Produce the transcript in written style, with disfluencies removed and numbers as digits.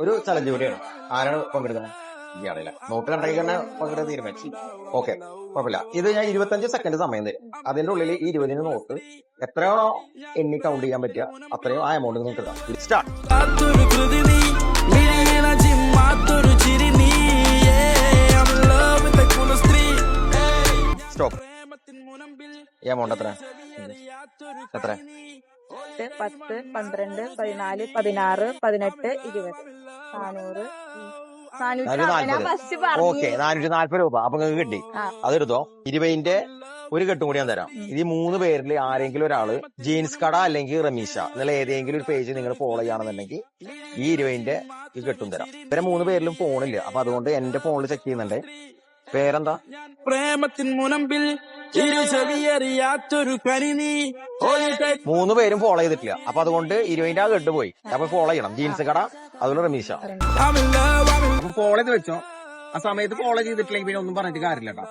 ഒരു ചലഞ്ച് കൂടിയാണ്. ആരാണ് പങ്കെടുക്കുന്നത്? ഇയാളില്ല. നോട്ട് കണ്ടെങ്കിൽ തന്നെ പങ്കെടുത്ത് തീരുമാനിച്ചു. ഓക്കെ, കുഴപ്പമില്ല. ഇത് ഞാൻ 25 സെക്കൻഡ് സമയം തരും. അതിന്റെ ഉള്ളിൽ ഈ 20 നോട്ട് എത്രയാണോ എണ്ണി കൗണ്ട് ചെയ്യാൻ പറ്റുക അത്രയോ ആ എമൗണ്ട് നിങ്ങൾക്ക് ഇടാം. സ്റ്റാർട്ട്. സ്റ്റോപ്പ്. ഈ എമൗണ്ട് എത്ര? 10, 12, 14, 16, 18, 20, 440. ഓക്കെ, 440 രൂപ അപ്പൊ നിങ്ങൾക്ക് കിട്ടി. അതെടുത്തോ. 20ന്റെ ഒരു കെട്ടും കൂടി ഞാൻ തരാം. ഇത് 3 പേരിൽ ആരെങ്കിലും ഒരാള് ജീൻസ് കട അല്ലെങ്കിൽ റമീഷ എന്നുള്ള ഏതെങ്കിലും ഒരു പേജ് നിങ്ങൾ ഫോളോ ചെയ്യുകയാണെന്നുണ്ടെങ്കിൽ ഈ 20ന്റെ ഈ കെട്ടും തരാം. ഇവരെ 3 പേരിലും ഫോണില്ല, അപ്പൊ അതുകൊണ്ട് എന്റെ ഫോണിൽ ചെക്ക് ചെയ്യുന്നുണ്ട്. പേരെന്താ? പ്രേമത്തിൻ മുനമ്പിൽ 3 പേരും ഫോളോ ചെയ്തിട്ടില്ല, അപ്പൊ അതുകൊണ്ട് 20ന്റെ ആ കെട്ട് പോയി. അപ്പൊ ഫോളോ ചെയ്യണം. ജീൻസ് കട അതുപോലെ റമീഷ. അപ്പൊ ഫോളോ ചെയ്ത് വെച്ചോ. ആ സമയത്ത് ഫോളോ ചെയ്തിട്ടില്ലെങ്കിൽ പിന്നെ ഒന്നും പറഞ്ഞിട്ട് കാര്യമില്ല കേട്ടോ.